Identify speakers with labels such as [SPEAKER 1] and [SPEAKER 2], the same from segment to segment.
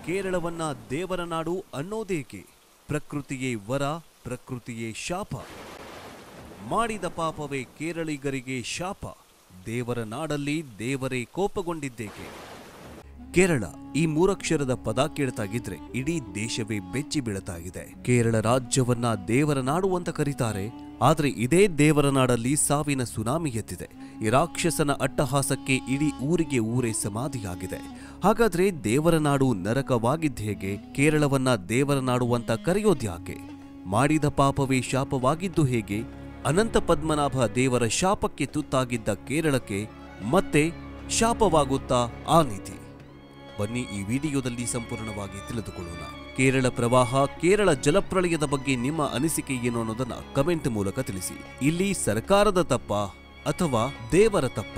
[SPEAKER 1] ಕೇರಳವನ್ನ ದೇವರ ನಾಡು ಅನ್ನೋದೇಕೆ? ಪ್ರಕೃತಿಯೇ ವರ, ಪ್ರಕೃತಿಯೇ ಶಾಪ. ಮಾಡಿದ ಪಾಪವೇ ಕೇರಳಿಗರಿಗೆ ಶಾಪ. ದೇವರ ನಾಡಲ್ಲಿ ದೇವರೇ ಕೋಪಗೊಂಡಿದ್ದೇಕೆ? ಕೇರಳ ಈ ಮೂರಕ್ಷರದ ಪದ ಕೇಳ್ತಾಗಿದ್ರೆ ಇಡೀ ದೇಶವೇ ಬೆಚ್ಚಿ ಬೀಳತಾಗಿದೆ. ಕೇರಳ ರಾಜ್ಯವನ್ನ ದೇವರ ನಾಡು ಅಂತ ಕರೀತಾರೆ. ಆದ್ರೆ ಇದೇ ದೇವರ ನಾಡಲ್ಲಿ ಸಾವಿನ ಸುನಾಮಿ ಎದ್ದಿದೆ. ಈ ರಾಕ್ಷಸನ ಅಟ್ಟಹಾಸಕ್ಕೆ ಇಡೀ ಊರಿಗೆ ಊರೇ ಸಮಾಧಿಯಾಗಿದೆ. ಹಾಗಾದ್ರೆ ದೇವರ ನಾಡು ನರಕವಾಗಿದ್ದೇಗೆ? ಕೇರಳವನ್ನ ದೇವರ ನಾಡು ಅಂತ ಕರೆಯೋದ್ಯಾಕೆ? ಮಾಡಿದ ಪಾಪವೇ ಶಾಪವಾಗಿದ್ದು ಹೇಗೆ? ಅನಂತ ಪದ್ಮನಾಭ ದೇವರ ಶಾಪಕ್ಕೆ ತುತ್ತಾಗಿದ್ದ ಕೇರಳಕ್ಕೆ ಮತ್ತೆ ಶಾಪವಾಗುತ್ತಾ ಆ ನೀತಿ? ಬನ್ನಿ ಈ ವಿಡಿಯೋದಲ್ಲಿ ಸಂಪೂರ್ಣವಾಗಿ ತಿಳಿದುಕೊಳ್ಳೋಣ. ಕೇರಳ ಪ್ರವಾಹ, ಕೇರಳ ಜಲಪ್ರಳಯದ ಬಗ್ಗೆ ನಿಮ್ಮ ಅನಿಸಿಕೆ ಏನು ಅನ್ನೋದನ್ನ ಕಮೆಂಟ್ ಮೂಲಕ ತಿಳಿಸಿ. ಇಲ್ಲಿ ಸರ್ಕಾರದ ತಪ್ಪ ಅಥವಾ ದೇವರ ತಪ್ಪ?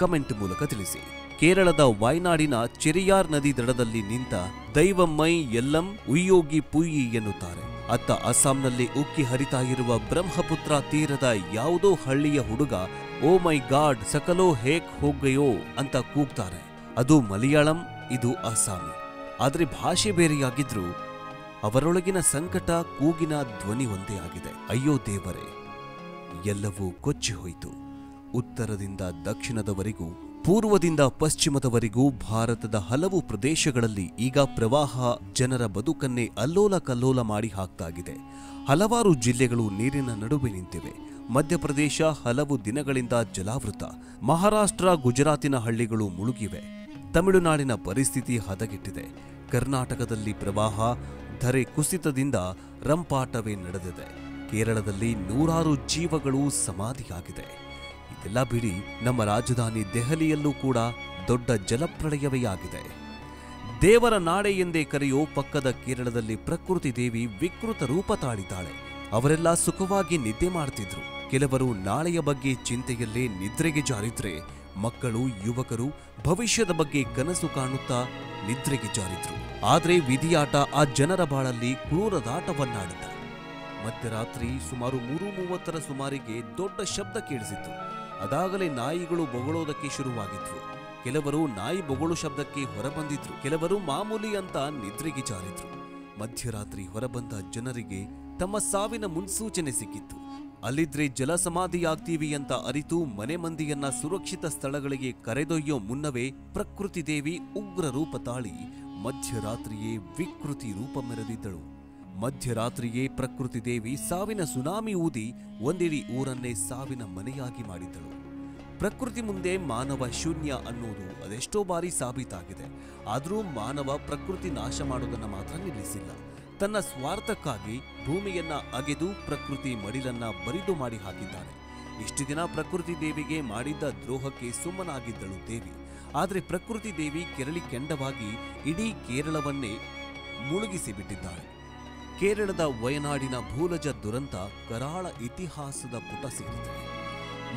[SPEAKER 1] ಕಮೆಂಟ್ ಮೂಲಕ ತಿಳಿಸಿ. ಕೇರಳದ ವಾಯ್ನಾಡಿನ ಚೆರಿಯಾರ್ ನದಿ ದಡದಲ್ಲಿ ನಿಂತ ದೈವಮ್ಮೈ ಎಲ್ಲಂ ಉಯ್ಯೋಗಿ ಪುಯ್ಯಿ ಎನ್ನುತ್ತಾರೆ. ಅತ್ತ ಅಸ್ಸಾಂನಲ್ಲಿ ಉಕ್ಕಿ ಹರಿತಾ ಇರುವ ಬ್ರಹ್ಮಪುತ್ರ ತೀರದ ಯಾವುದೋ ಹಳ್ಳಿಯ ಹುಡುಗ ಓ ಮೈ ಗಾಡ್ ಸಕಲೋ ಹೇಕ್ ಹೋಗಯೋ ಅಂತ ಕೂಗ್ತಾರೆ. ಅದು ಮಲಯಾಳಂ, ಇದು ಅಸ್ಸಾಮಿ. ಆದ್ರೆ ಭಾಷೆ ಬೇರೆಯಾಗಿದ್ರೂ ಅವರೊಳಗಿನ ಸಂಕಟ, ಕೂಗಿನ ಧ್ವನಿ ಒಂದೇ ಆಗಿದೆ. ಅಯ್ಯೋ ದೇವರೇ, ಎಲ್ಲವೂ ಕೊಚ್ಚಿ ಹೋಯಿತು. ಉತ್ತರದಿಂದ ದಕ್ಷಿಣದವರೆಗೂ, ಪೂರ್ವದಿಂದ ಪಶ್ಚಿಮದವರೆಗೂ ಭಾರತದ ಹಲವು ಪ್ರದೇಶಗಳಲ್ಲಿ ಈಗ ಪ್ರವಾಹ ಜನರ ಬದುಕನ್ನೇ ಅಲ್ಲೋಲ ಕಲ್ಲೋಲ ಮಾಡಿ ಹಾಕ್ತಾಗಿದೆ. ಹಲವಾರು ಜಿಲ್ಲೆಗಳು ನೀರಿನ ನಡುವೆ ನಿಂತಿವೆ. ಮಧ್ಯಪ್ರದೇಶ ಹಲವು ದಿನಗಳಿಂದ ಜಲಾವೃತ. ಮಹಾರಾಷ್ಟ್ರ, ಗುಜರಾತಿನ ಹಳ್ಳಿಗಳು ಮುಳುಗಿವೆ. ತಮಿಳುನಾಡಿನ ಪರಿಸ್ಥಿತಿ ಹದಗೆಟ್ಟಿದೆ. ಕರ್ನಾಟಕದಲ್ಲಿ ಪ್ರವಾಹ, ಧರೆ ಕುಸಿತದಿಂದ ರಂಪಾಟವೇ ನಡೆದಿದೆ. ಕೇರಳದಲ್ಲಿ ನೂರಾರು ಜೀವಗಳು ಸಮಾಧಿಯಾಗಿದೆ. ಇದೆಲ್ಲ ಬಿಡಿ, ನಮ್ಮ ರಾಜಧಾನಿ ದೆಹಲಿಯಲ್ಲೂ ಕೂಡ ದೊಡ್ಡ ಜಲಪ್ರಳಯವೇ ಆಗಿದೆ. ದೇವರ ನಾಡೆ ಎಂದೇ ಕರೆಯೋ ಪಕ್ಕದ ಕೇರಳದಲ್ಲಿ ಪ್ರಕೃತಿ ದೇವಿ ವಿಕೃತ ರೂಪ ತಾಳಿದ್ದಾಳೆ. ಅವರೆಲ್ಲ ಸುಖವಾಗಿ ನಿದ್ದೆ ಮಾಡ್ತಿದ್ರು. ಕೆಲವರು ನಾಳೆಯ ಬಗ್ಗೆ ಚಿಂತೆಯಲ್ಲೇ ನಿದ್ರೆಗೆ ಜಾರಿದ್ರೆ, ಮಕ್ಕಳು, ಯುವಕರು ಭವಿಷ್ಯದ ಬಗ್ಗೆ ಕನಸು ಕಾಣುತ್ತಾ ನಿದ್ರೆಗೆ ಜಾರಿದ್ರು. ಆದ್ರೆ ವಿಧಿಯಾಟ ಆ ಜನರ ಬಾಳಲ್ಲಿ ಕ್ರೂರದಾಟವನ್ನಾಡಿದ. ಮಧ್ಯರಾತ್ರಿ ಸುಮಾರು 3:30ರ ಸುಮಾರಿಗೆ ದೊಡ್ಡ ಶಬ್ದ ಕೇಳಿಸಿತ್ತು. ಅದಾಗಲೇ ನಾಯಿಗಳು ಬೊಗಳೋದಕ್ಕೆ ಶುರುವಾಗಿದ್ವು. ಕೆಲವರು ನಾಯಿ ಬೊಗಳು ಶಬ್ದಕ್ಕೆ ಹೊರಬಂದಿದ್ರು, ಕೆಲವರು ಮಾಮೂಲಿ ಅಂತ ನಿದ್ರೆಗೆ ಜಾರಿದ್ರು. ಮಧ್ಯರಾತ್ರಿ ಹೊರಬಂದ ಜನರಿಗೆ ತಮ್ಮ ಸಾವಿನ ಮುನ್ಸೂಚನೆ ಸಿಕ್ಕಿತ್ತು. ಅಲ್ಲಿದ್ರೆ ಜಲಸಮಾಧಿಯಾಗ್ತೀವಿ ಅಂತ ಅರಿತು ಮನೆ ಮಂದಿಯನ್ನ ಸುರಕ್ಷಿತ ಸ್ಥಳಗಳಿಗೆ ಕರೆದೊಯ್ಯೋ ಮುನ್ನವೇ ಪ್ರಕೃತಿ ದೇವಿ ಉಗ್ರ ರೂಪ ತಾಳಿ ಮಧ್ಯರಾತ್ರಿಯೇ ವಿಕೃತಿ ರೂಪ ಮೆರೆದಿದ್ದಳು. ಮಧ್ಯರಾತ್ರಿಯೇ ಪ್ರಕೃತಿ ದೇವಿ ಸಾವಿನ ಸುನಾಮಿ ಊದಿ ಒಂದಿಡೀ ಊರನ್ನೇ ಸಾವಿನ ಮನೆಯಾಗಿ ಮಾಡಿದ್ದಳು. ಪ್ರಕೃತಿ ಮುಂದೆ ಮಾನವ ಶೂನ್ಯ ಅನ್ನೋದು ಅದೆಷ್ಟೋ ಬಾರಿ ಸಾಬೀತಾಗಿದೆ. ಆದರೂ ಮಾನವ ಪ್ರಕೃತಿ ನಾಶ ಮಾಡೋದನ್ನ ಮಾತ್ರ ನಿಲ್ಲಿಸಿಲ್ಲ. ತನ್ನ ಸ್ವಾರ್ಥಕ್ಕಾಗಿ ಭೂಮಿಯನ್ನ ಅಗೆದು ಪ್ರಕೃತಿ ಮಡಿಲನ್ನ ಬರಿದು ಮಾಡಿ ಹಾಕಿದ್ದಾನೆ. ಇಷ್ಟು ದಿನ ಪ್ರಕೃತಿ ದೇವಿಗೆ ಮಾಡಿದ್ದ ದ್ರೋಹಕ್ಕೆ ಸುಮ್ಮನಾಗಿದ್ದಳು ದೇವಿ. ಆದರೆ ಪ್ರಕೃತಿ ದೇವಿ ಕೆರಳಿ ಕೆಂಡವಾಗಿ ಇಡೀ ಕೇರಳವನ್ನೇ ಮುಳುಗಿಸಿ ಬಿಟ್ಟಿದ್ದಾಳೆ. ಕೇರಳದ ವಯನಾಡಿನ ಭೂಲಜ ದುರಂತ ಕರಾಳ ಇತಿಹಾಸದ ಪುಟ ಸೇರಿದೆ.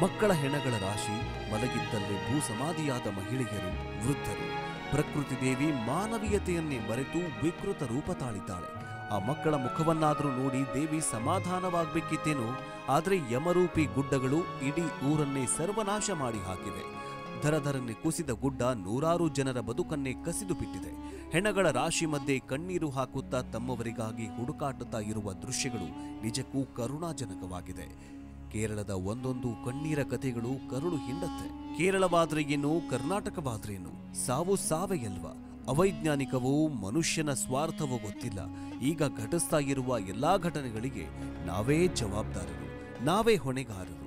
[SPEAKER 1] ಮಕ್ಕಳ ಹೆಣಗಳ ರಾಶಿ, ಮಲಗಿದ್ದಲ್ಲೇ ಭೂ ಸಮಾಧಿಯಾದ ಮಹಿಳೆಯರು, ವೃದ್ಧರು. ಪ್ರಕೃತಿ ದೇವಿ ಮಾನವೀಯತೆಯನ್ನೇ ಮರೆತು ವಿಕೃತ ರೂಪ ತಾಳಿದ್ದಾಳೆ. ಆ ಮಕ್ಕಳ ಮುಖವನ್ನಾದರೂ ನೋಡಿ ದೇವಿ ಸಮಾಧಾನವಾಗಬೇಕಿತ್ತೇನೋ. ಆದರೆ ಯಮರೂಪಿ ಗುಡ್ಡಗಳು ಇಡೀ ಊರನ್ನೇ ಸರ್ವನಾಶ ಮಾಡಿ ಹಾಕಿವೆ. ಧರಧರನ್ನೇ ಕುಸಿದ ಗುಡ್ಡ ನೂರಾರು ಜನರ ಬದುಕನ್ನೇ ಕಸಿದು ಬಿಟ್ಟಿದೆ. ಹೆಣಗಳ ರಾಶಿ ಮಧ್ಯೆ ಕಣ್ಣೀರು ಹಾಕುತ್ತಾ ತಮ್ಮವರಿಗಾಗಿ ಹುಡುಕಾಡುತ್ತಾ ಇರುವ ದೃಶ್ಯಗಳು ನಿಜಕ್ಕೂ ಕರುಣಾಜನಕವಾಗಿದೆ. ಕೇರಳದ ಒಂದೊಂದು ಕಣ್ಣೀರ ಕಥೆಗಳು ಕರುಳು ಹಿಂಡತ್ತೆ. ಕೇರಳವಾದ್ರೆ ಏನು, ಕರ್ನಾಟಕವಾದ್ರೇನು, ಸಾವು ಸಾವೇ ಅಲ್ವಾ? ಅವೈಜ್ಞಾನಿಕವೋ ಮನುಷ್ಯನ ಸ್ವಾರ್ಥವೋ ಗೊತ್ತಿಲ್ಲ. ಈಗ ಘಟಿಸ್ತಾ ಇರುವ ಎಲ್ಲಾ ಘಟನೆಗಳಿಗೆ ನಾವೇ ಜವಾಬ್ದಾರರು, ನಾವೇ ಹೊಣೆಗಾರರು.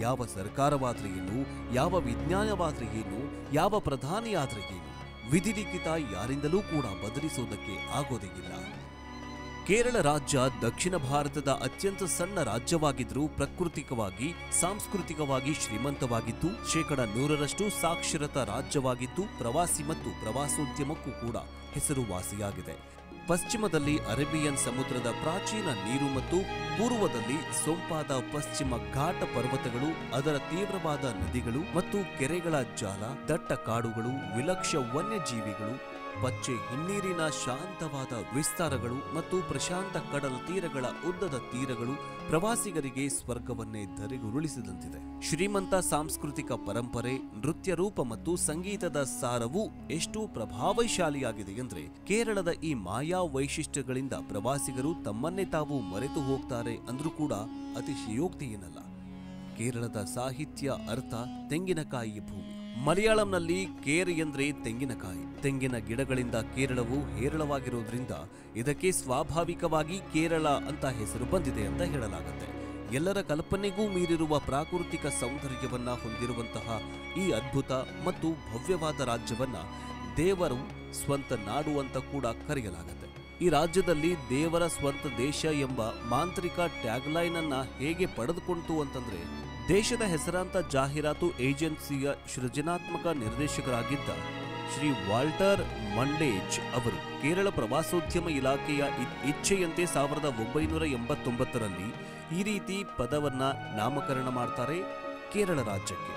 [SPEAKER 1] ಯಾವ ಸರ್ಕಾರವಾದ್ರೆ ಏನು, ಯಾವ ವಿಜ್ಞಾನವಾದ್ರೆ ಏನು, ಯಾವ ಪ್ರಧಾನಿಯಾದ್ರೆ ಏನು, ವಿಧಿಲಿಖಿತ ಯಾರಿಂದಲೂ ಕೂಡ ಬದಲಿಸೋದಕ್ಕೆ ಆಗೋದೇ ಇಲ್ಲ. ಕೇರಳ ರಾಜ್ಯ ದಕ್ಷಿಣ ಭಾರತದ ಅತ್ಯಂತ ಸಣ್ಣ ರಾಜ್ಯವಾಗಿದ್ರೂ ಪ್ರಾಕೃತಿಕವಾಗಿ, ಸಾಂಸ್ಕೃತಿಕವಾಗಿ ಶ್ರೀಮಂತವಾಗಿದ್ದು, 100% ಸಾಕ್ಷರತಾ ರಾಜ್ಯವಾಗಿದ್ದು, ಪ್ರವಾಸಿ ಮತ್ತು ಪ್ರವಾಸೋದ್ಯಮಕ್ಕೂ ಕೂಡ ಹೆಸರುವಾಸಿಯಾಗಿದೆ. ಪಶ್ಚಿಮದಲ್ಲಿ ಅರೇಬಿಯನ್ ಸಮುದ್ರದ ಪ್ರಾಚೀನ ನೀರು ಮತ್ತು ಪೂರ್ವದಲ್ಲಿ ಸೊಂಪಾದ ಪಶ್ಚಿಮ ಘಾಟ ಪರ್ವತಗಳು, ಅದರ ತೀವ್ರವಾದ ನದಿಗಳು ಮತ್ತು ಕೆರೆಗಳ ಜಾಲ, ದಟ್ಟ ಕಾಡುಗಳು, ವಿಲಕ್ಷ ವನ್ಯಜೀವಿಗಳು, ಪಚ್ಚೆ ಹಿನ್ನೀರಿನ ಶಾಂತವಾದ ವಿಸ್ತಾರಗಳು ಮತ್ತು ಪ್ರಶಾಂತ ಕಡಲ ತೀರಗಳ ಉದ್ದದ ತೀರಗಳು ಪ್ರವಾಸಿಗರಿಗೆ ಸ್ವರ್ಗವನ್ನೇ ಧರೆಗುರುಳಿಸಿದಂತಿದೆ. ಶ್ರೀಮಂತ ಸಾಂಸ್ಕೃತಿಕ ಪರಂಪರೆ, ನೃತ್ಯ ರೂಪ ಮತ್ತು ಸಂಗೀತದ ಸಾರವು ಎಷ್ಟು ಪ್ರಭಾವಶಾಲಿಯಾಗಿದೆ ಎಂದರೆ ಕೇರಳದ ಈ ಮಾಯಾ ವೈಶಿಷ್ಟ್ಯಗಳಿಂದ ಪ್ರವಾಸಿಗರು ತಮ್ಮನ್ನೇ ತಾವು ಮರೆತು ಹೋಗ್ತಾರೆ ಅಂದ್ರೂ ಕೂಡ ಅತಿಶಯೋಕ್ತಿ ಏನಲ್ಲ. ಕೇರಳದ ಸಾಹಿತ್ಯ ಅರ್ಥ ತೆಂಗಿನಕಾಯಿ ಭೂಮಿ. ಮಲಯಾಳಂನಲ್ಲಿ ಕೇರ್ ಎಂದ್ರೆ ತೆಂಗಿನಕಾಯಿ. ತೆಂಗಿನ ಗಿಡಗಳಿಂದ ಕೇರಳವು ಹೇರಳವಾಗಿರೋದ್ರಿಂದ ಇದಕ್ಕೆ ಸ್ವಾಭಾವಿಕವಾಗಿ ಕೇರಳ ಅಂತ ಹೆಸರು ಬಂದಿದೆ ಅಂತ ಹೇಳಲಾಗುತ್ತೆ. ಎಲ್ಲರ ಕಲ್ಪನೆಗೂ ಮೀರಿರುವ ಪ್ರಾಕೃತಿಕ ಸೌಂದರ್ಯವನ್ನ ಹೊಂದಿರುವಂತಹ ಈ ಅದ್ಭುತ ಮತ್ತು ಭವ್ಯವಾದ ರಾಜ್ಯವನ್ನ ದೇವರು ಸ್ವಂತ ನಾಡು ಅಂತ ಕೂಡ ಕರೆಯಲಾಗುತ್ತೆ. ಈ ರಾಜ್ಯದಲ್ಲಿ ದೇವರ ಸ್ವಂತ ದೇಶ ಎಂಬ ಮಾಂತ್ರಿಕ ಟ್ಯಾಗ್ಲೈನ್ ಅನ್ನ ಹೇಗೆ ಪಡೆದುಕೊಂಡಿತು ಅಂತಂದ್ರೆ, ದೇಶದ ಹೆಸರಾಂತ ಜಾಹೀರಾತು ಏಜೆನ್ಸಿಯ ಸೃಜನಾತ್ಮಕ ನಿರ್ದೇಶಕರಾಗಿದ್ದ ಶ್ರೀ ವಾಲ್ಟರ್ ಮಂಡೇಜ್ ಅವರು ಕೇರಳ ಪ್ರವಾಸೋದ್ಯಮ ಇಲಾಖೆಯ ಇಚ್ಛೆಯಂತೆ 1989ರಲ್ಲಿ ಈ ರೀತಿ ಪದವನ್ನ ನಾಮಕರಣ ಮಾಡ್ತಾರೆ. ಕೇರಳ ರಾಜ್ಯಕ್ಕೆ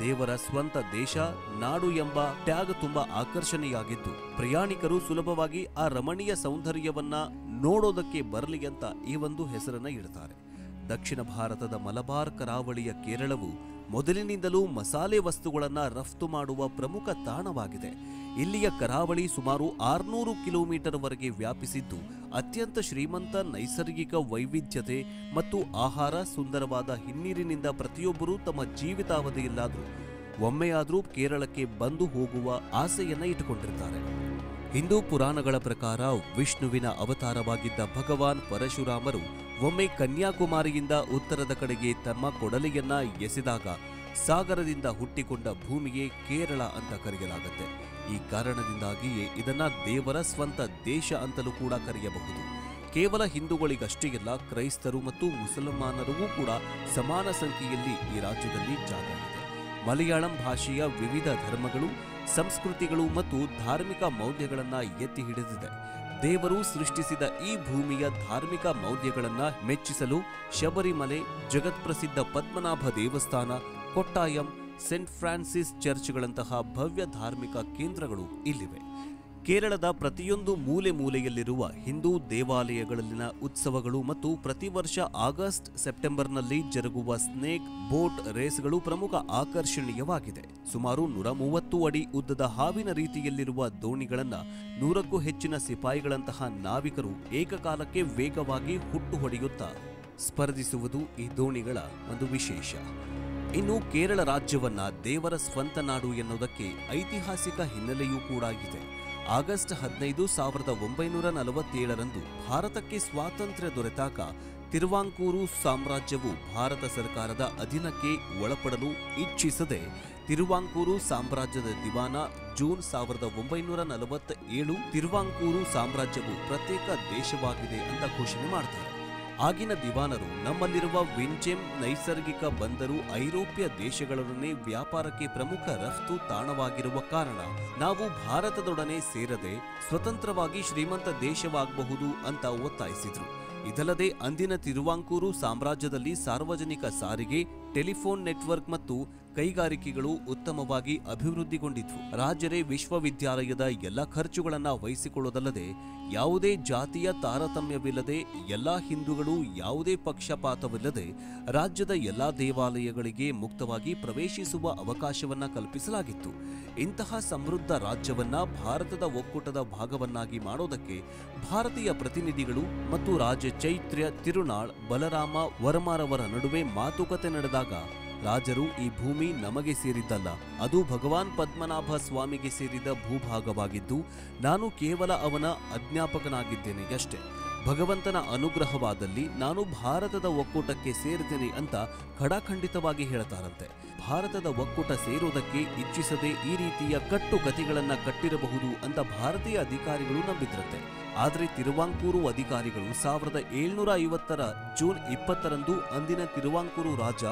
[SPEAKER 1] ದೇವರ ಸ್ವಂತ ದೇಶ, ನಾಡು ಎಂಬ ಟ್ಯಾಗ್ ತುಂಬಾ ಆಕರ್ಷಣೆಯಾಗಿದ್ದು ಪ್ರಯಾಣಿಕರು ಸುಲಭವಾಗಿ ಆ ರಮಣೀಯ ಸೌಂದರ್ಯವನ್ನ ನೋಡೋದಕ್ಕೆ ಬರಲಿ ಅಂತ ಈ ಒಂದು ಹೆಸರನ್ನ ಇಡ್ತಾರೆ. ದಕ್ಷಿಣ ಭಾರತದ ಮಲಬಾರ್ ಕರಾವಳಿಯ ಕೇರಳವು ಮೊದಲಿನಿಂದಲೂ ಮಸಾಲೆ ವಸ್ತುಗಳನ್ನು ರಫ್ತು ಮಾಡುವ ಪ್ರಮುಖ ತಾಣವಾಗಿದೆ. ಇಲ್ಲಿಯ ಕರಾವಳಿ ಸುಮಾರು 600 ಕಿಲೋಮೀಟರ್ ವರೆಗೆ ವ್ಯಾಪಿಸಿದ್ದು ಅತ್ಯಂತ ಶ್ರೀಮಂತ ನೈಸರ್ಗಿಕ ವೈವಿಧ್ಯತೆ ಮತ್ತು ಆಹಾರ, ಸುಂದರವಾದ ಹಿನ್ನೀರಿನಿಂದ ಪ್ರತಿಯೊಬ್ಬರೂ ತಮ್ಮ ಜೀವಿತಾವಧಿಯಲ್ಲಾದರೂ ಒಮ್ಮೆಯಾದರೂ ಕೇರಳಕ್ಕೆ ಬಂದು ಹೋಗುವ ಆಸೆಯನ್ನ ಇಟ್ಟುಕೊಂಡಿರ್ತಾರೆ. ಹಿಂದೂ ಪುರಾಣಗಳ ಪ್ರಕಾರ ವಿಷ್ಣುವಿನ ಅವತಾರವಾಗಿದ್ದ ಭಗವಾನ್ ಪರಶುರಾಮರು ಒಮ್ಮೆ ಕನ್ಯಾಕುಮಾರಿಯಿಂದ ಉತ್ತರದ ಕಡೆಗೆ ತಮ್ಮ ಕೊಡಲಿಯನ್ನ ಎಸೆದಾಗ ಸಾಗರದಿಂದ ಹುಟ್ಟಿಕೊಂಡ ಭೂಮಿಗೆ ಕೇರಳ ಅಂತ ಕರೆಯಲಾಗುತ್ತೆ. ಈ ಕಾರಣದಿಂದಾಗಿಯೇ ಇದನ್ನ ದೇವರ ಸ್ವಂತ ದೇಶ ಅಂತಲೂ ಕೂಡ ಕರೆಯಬಹುದು. ಕೇವಲ ಹಿಂದೂಗಳಿಗಷ್ಟೇ ಅಲ್ಲ, ಕ್ರೈಸ್ತರು ಮತ್ತು ಮುಸಲ್ಮಾನರಿಗೂ ಕೂಡ ಸಮಾನ ಸಂಖ್ಯೆಯಲ್ಲಿ ಈ ರಾಜ್ಯದಲ್ಲಿ ಜಾಗ ಇದೆ. ಮಲಯಾಳಂ ಭಾಷೆಯ ವಿವಿಧ ಧರ್ಮಗಳು, ಸಂಸ್ಕೃತಿಗಳು ಮತ್ತು ಧಾರ್ಮಿಕ ಮೌಲ್ಯಗಳನ್ನ ಎತ್ತಿ ಹಿಡಿದಿದೆ. ದೇವರು ಸೃಷ್ಟಿಸಿದ ಈ ಭೂಮಿಯ ಧಾರ್ಮಿಕ ಮೌಲ್ಯಗಳನ್ನ ಮೆಚ್ಚಿಸಲು ಶಬರಿಮಲೆ, ಜಗತ್ಪ್ರಸಿದ್ಧ ಪದ್ಮನಾಭ ದೇವಸ್ಥಾನ, ಕೊಟ್ಟಾಯಂ, ಸೇಂಟ್ ಫ್ರಾನ್ಸಿಸ್ ಚರ್ಚ್ಗಳಂತಹ ಭವ್ಯ ಧಾರ್ಮಿಕ ಕೇಂದ್ರಗಳು ಇಲ್ಲಿವೆ. ಕೇರಳದ ಪ್ರತಿಯೊಂದು ಮೂಲೆ ಮೂಲೆಯಲ್ಲಿರುವ ಹಿಂದೂ ದೇವಾಲಯಗಳಲ್ಲಿನ ಉತ್ಸವಗಳು ಮತ್ತು ಪ್ರತಿ ವರ್ಷ ಆಗಸ್ಟ್ ಸೆಪ್ಟೆಂಬರ್ನಲ್ಲಿ ಜರುಗುವ ಸ್ನೇಕ್ ಬೋಟ್ ರೇಸ್ಗಳು ಪ್ರಮುಖ ಆಕರ್ಷಣೀಯವಾಗಿದೆ. ಸುಮಾರು 130 ಅಡಿ ಉದ್ದದ ಹಾವಿನ ರೀತಿಯಲ್ಲಿರುವ ದೋಣಿಗಳನ್ನು 100ಕ್ಕೂ ಹೆಚ್ಚಿನ ಸಿಪಾಯಿಗಳಂತಹ ನಾವಿಕರು ಏಕಕಾಲಕ್ಕೆ ವೇಗವಾಗಿ ಹುಟ್ಟು ಹೊಡೆಯುತ್ತಾ ಸ್ಪರ್ಧಿಸುವುದು ಈ ದೋಣಿಗಳ ಒಂದು ವಿಶೇಷ. ಇನ್ನು ಕೇರಳ ರಾಜ್ಯವನ್ನ ದೇವರ ಸ್ವಂತ ನಾಡು ಎನ್ನುವುದಕ್ಕೆ ಐತಿಹಾಸಿಕ ಹಿನ್ನೆಲೆಯೂ ಕೂಡ ಇದೆ. ಆಗಸ್ಟ್ 15, 1947ರಂದು ಭಾರತಕ್ಕೆ ಸ್ವಾತಂತ್ರ್ಯ ದೊರೆತಾಗ ತಿರುವಾಂಕೂರು ಸಾಮ್ರಾಜ್ಯವು ಭಾರತ ಸರ್ಕಾರದ ಅಧೀನಕ್ಕೆ ಒಳಪಡಲು ಇಚ್ಛಿಸದೆ ತಿರುವಾಂಕೂರು ಸಾಮ್ರಾಜ್ಯದ ದಿವಾನ ಜೂನ್ 1947 ತಿರುವಾಂಕೂರು ಸಾಮ್ರಾಜ್ಯವು ಪ್ರತ್ಯೇಕ ದೇಶವಾಗಿದೆ ಅಂತ ಘೋಷಣೆ ಮಾಡ್ತಾರೆ. ಆಗಿನ ದಿವಾನರು ನಮ್ಮಲ್ಲಿರುವ ವಿಂಚೆಮ್ ನೈಸರ್ಗಿಕ ಬಂದರು ಐರೋಪ್ಯ ದೇಶಗಳೊಡನೆ ವ್ಯಾಪಾರಕ್ಕೆ ಪ್ರಮುಖ ರಫ್ತು ತಾಣವಾಗಿರುವ ಕಾರಣ ನಾವು ಭಾರತದೊಡನೆ ಸೇರದೆ ಸ್ವತಂತ್ರವಾಗಿ ಶ್ರೀಮಂತ ದೇಶವಾಗಬಹುದು ಅಂತ ಒತ್ತಾಯಿಸಿದ್ರು. ಇದಲ್ಲದೆ ಅಂದಿನ ತಿರುವಾಂಕೂರು ಸಾಮ್ರಾಜ್ಯದಲ್ಲಿ ಸಾರ್ವಜನಿಕ ಸಾರಿಗೆ, ಟೆಲಿಫೋನ್ ನೆಟ್ವರ್ಕ್ ಮತ್ತು ಕೈಗಾರಿಕೆಗಳು ಉತ್ತಮವಾಗಿ ಅಭಿವೃದ್ಧಿಗೊಂಡಿದ್ವು. ರಾಜರೇ ವಿಶ್ವವಿದ್ಯಾಲಯದ ಎಲ್ಲ ಖರ್ಚುಗಳನ್ನು ವಹಿಸಿಕೊಳ್ಳುವುದಲ್ಲದೆ ಯಾವುದೇ ಜಾತಿಯ ತಾರತಮ್ಯವಿಲ್ಲದೆ ಎಲ್ಲಾ ಹಿಂದೂಗಳು ಯಾವುದೇ ಪಕ್ಷಪಾತವಿಲ್ಲದೆ ರಾಜ್ಯದ ಎಲ್ಲಾ ದೇವಾಲಯಗಳಿಗೆ ಮುಕ್ತವಾಗಿ ಪ್ರವೇಶಿಸುವ ಅವಕಾಶವನ್ನ ಕಲ್ಪಿಸಲಾಗಿತ್ತು. ಇಂತಹ ಸಮೃದ್ಧ ರಾಜ್ಯವನ್ನ ಭಾರತದ ಒಕ್ಕೂಟದ ಭಾಗವನ್ನಾಗಿ ಮಾಡೋದಕ್ಕೆ ಭಾರತೀಯ ಪ್ರತಿನಿಧಿಗಳು ಮತ್ತು ರಾಜ ಚೈತ್ಯ ತಿರುನಾಳ್ ಬಲರಾಮ ವರ್ಮರವರ ನಡುವೆ ಮಾತುಕತೆ ನಡೆದಾಗ ರಾಜರು ಈ ಭೂಮಿ ನಮಗೆ ಸೇರಿದ್ದಲ್ಲ, ಅದು ಭಗವಾನ್ ಪದ್ಮನಾಭ ಸ್ವಾಮಿಗೆ ಸೇರಿದ ಭೂಭಾಗವಾಗಿದ್ದು ನಾನು ಕೇವಲ ಅವನ ಅಜ್ಞಾಪಕನಾಗಿದ್ದೇನೆ ಅಷ್ಟೇ. ಭಗವಂತನ ಅನುಗ್ರಹವಾದಲ್ಲಿ ನಾನು ಭಾರತದ ಒಕ್ಕೂಟಕ್ಕೆ ಸೇರ್ತೇನೆ ಅಂತ ಖಡಾಖಂಡಿತವಾಗಿ ಹೇಳ್ತಾರಂತೆ. ಭಾರತದ ಒಕ್ಕೂಟ ಸೇರೋದಕ್ಕೆ ಇಚ್ಛಿಸದೆ ಈ ರೀತಿಯ ಕಟ್ಟುಕತೆಗಳನ್ನ ಕಟ್ಟಿರಬಹುದು ಅಂತ ಭಾರತೀಯ ಅಧಿಕಾರಿಗಳು ನಂಬಿದ್ರಂತೆ. ಆದರೆ ತಿರುವಾಂಕೂರು ಅಧಿಕಾರಿಗಳು 1750ರ ಜೂನ್ 20ರಂದು ಅಂದಿನ ತಿರುವಾಂಕೂರು ರಾಜ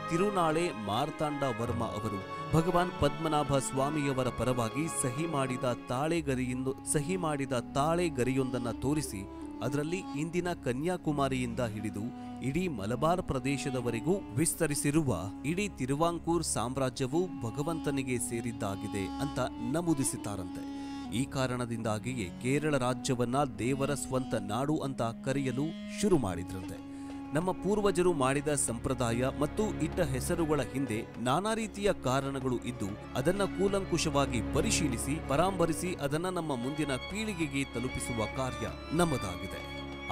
[SPEAKER 1] ತಿರುನಾಳೆ ಮಾರ್ತಾಂಡ ವರ್ಮ ಅವರು ಭಗವಾನ್ ಪದ್ಮನಾಭ ಸ್ವಾಮಿಯವರ ಪರವಾಗಿ ಸಹಿ ಮಾಡಿದ ತಾಳೆಗರಿಯೊಂದನ್ನು ತೋರಿಸಿ ಅದರಲ್ಲಿ ಇಂದಿನ ಕನ್ಯಾಕುಮಾರಿಯಿಂದ ಹಿಡಿದು ಇಡೀ ಮಲಬಾರ್ ಪ್ರದೇಶದವರೆಗೂ ವಿಸ್ತರಿಸಿರುವ ಇಡೀ ತಿರುವಾಂಕೂರ್ ಸಾಮ್ರಾಜ್ಯವು ಭಗವಂತನಿಗೆ ಸೇರಿದ್ದಾಗಿದೆ ಅಂತ ನಮೂದಿಸಿದ್ದಾರಂತೆ. ಈ ಕಾರಣದಿಂದಾಗಿಯೇ ಕೇರಳ ರಾಜ್ಯವನ್ನ ದೇವರ ಸ್ವಂತ ನಾಡು ಅಂತ ಕರೆಯಲು ಶುರು ಮಾಡಿದ್ರಂತೆ. ನಮ್ಮ ಪೂರ್ವಜರು ಮಾಡಿದ ಸಂಪ್ರದಾಯ ಮತ್ತು ಇಟ್ಟ ಹೆಸರುಗಳ ಹಿಂದೆ ನಾನಾ ರೀತಿಯ ಕಾರಣಗಳು ಇದ್ದು ಅದನ್ನ ಕೂಲಂಕುಷವಾಗಿ ಪರಿಶೀಲಿಸಿ ಪರಾಂಬರಿಸಿ ಅದನ್ನ ನಮ್ಮ ಮುಂದಿನ ಪೀಳಿಗೆಗೆ ತಲುಪಿಸುವ ಕಾರ್ಯ ನಮ್ಮದಾಗಿದೆ.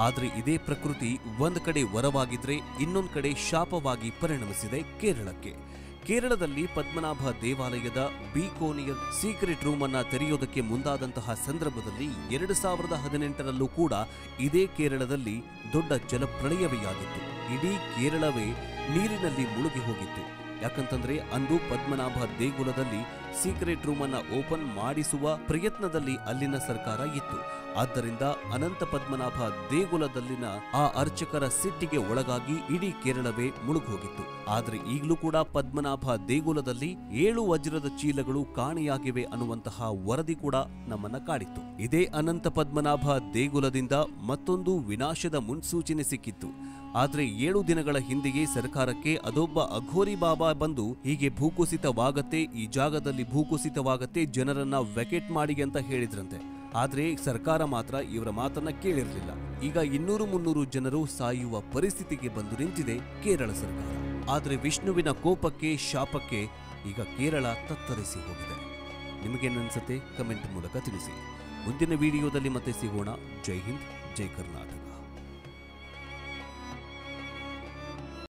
[SPEAKER 1] ಆದ್ರೆ ಇದೇ ಪ್ರಕೃತಿ ಒಂದ್ ಕಡೆ ವರವಾಗಿದ್ರೆ ಇನ್ನೊಂದ್ ಕಡೆ ಶಾಪವಾಗಿ ಪರಿಣಮಿಸಿದೆ ಕೇರಳಕ್ಕೆ. ಕೇರಳದಲ್ಲಿ ಪದ್ಮನಾಭ ದೇವಾಲಯದ ಬೀಕೋನಿಯರ್ ಸೀಕ್ರೆಟ್ ರೂಮ್ ಅನ್ನ ತೆರೆಯೋದಕ್ಕೆ ಮುಂದಾದಂತಹ ಸಂದರ್ಭದಲ್ಲಿ 2018ರಲ್ಲೂ ಕೂಡ ಇದೇ ಕೇರಳದಲ್ಲಿ ದೊಡ್ಡ ಜಲಪ್ರಳಯವೇ ಆಗಿತ್ತು. ಇಡೀ ಕೇರಳವೇ ನೀರಿನಲ್ಲಿ ಮುಳುಗಿ ಹೋಗಿತ್ತು. ಯಾಕಂತಂದ್ರೆ ಅಂದು ಪದ್ಮನಾಭ ದೇಗುಲದಲ್ಲಿ ಸೀಕ್ರೆಟ್ ರೂಮ್ ಅನ್ನ ಓಪನ್ ಮಾಡಿಸುವ ಪ್ರಯತ್ನದಲ್ಲಿ ಅಲ್ಲಿನ ಸರ್ಕಾರ ಇತ್ತು. ಆದ್ದರಿಂದ ಅನಂತ ಪದ್ಮನಾಭ ದೇಗುಲದಲ್ಲಿನ ಆ ಅರ್ಚಕರ ಸಿಟ್ಟಿಗೆ ಒಳಗಾಗಿ ಇಡೀ ಕೇರಳವೇ ಮುಳುಗೋಗಿತ್ತು. ಆದ್ರೆ ಈಗಲೂ ಕೂಡ ಪದ್ಮನಾಭ ದೇಗುಲದಲ್ಲಿ 7 ವಜ್ರದ ಚೀಲಗಳು ಕಾಣೆಯಾಗಿವೆ ಅನ್ನುವಂತಹ ವರದಿ ಕೂಡ ನಮ್ಮನ್ನ ಕಾಡಿತ್ತು. ಇದೇ ಅನಂತ ಪದ್ಮನಾಭ ದೇಗುಲದಿಂದ ಮತ್ತೊಂದು ವಿನಾಶದ ಮುನ್ಸೂಚನೆ ಸಿಕ್ಕಿತ್ತು. ಆದ್ರೆ 7 ದಿನಗಳ ಹಿಂದೆಯೇ ಸರ್ಕಾರಕ್ಕೆ ಅದೊಬ್ಬ ಅಘೋರಿ ಬಾಬಾ ಬಂದು ಹೀಗೆ ಭೂಕುಸಿತವಾಗತ್ತೆ, ಈ ಜಾಗದಲ್ಲಿ ಭೂಕುಸಿತವಾಗತ್ತೆ, ಜನರನ್ನ ವೆಕೆಟ್ ಮಾಡಿ ಅಂತ ಹೇಳಿದ್ರಂತೆ. ಆದ್ರೆ ಸರ್ಕಾರ ಮಾತ್ರ ಇವರ ಮಾತನ್ನ ಕೇಳಿರಲಿಲ್ಲ. ಈಗ 200-300 ಜನರು ಸಾಯುವ ಪರಿಸ್ಥಿತಿಗೆ ಬಂದು ನಿಂತಿದೆ ಕೇರಳ ಸರ್ಕಾರ. ಆದ್ರೆ ವಿಷ್ಣುವಿನ ಕೋಪಕ್ಕೆ ಶಾಪಕ್ಕೆ ಈಗ ಕೇರಳ ತತ್ತರಿಸಿ ಹೋಗಿದೆ. ನಿಮಗೇನನ್ಸುತ್ತೆ ಕಮೆಂಟ್ ಮೂಲಕ ತಿಳಿಸಿ. ಮುಂದಿನ ವಿಡಿಯೋದಲ್ಲಿ ಮತ್ತೆ ಸಿಗೋಣ. ಜೈ ಹಿಂದ್, ಜೈ ಕರ್ನಾಟಕ.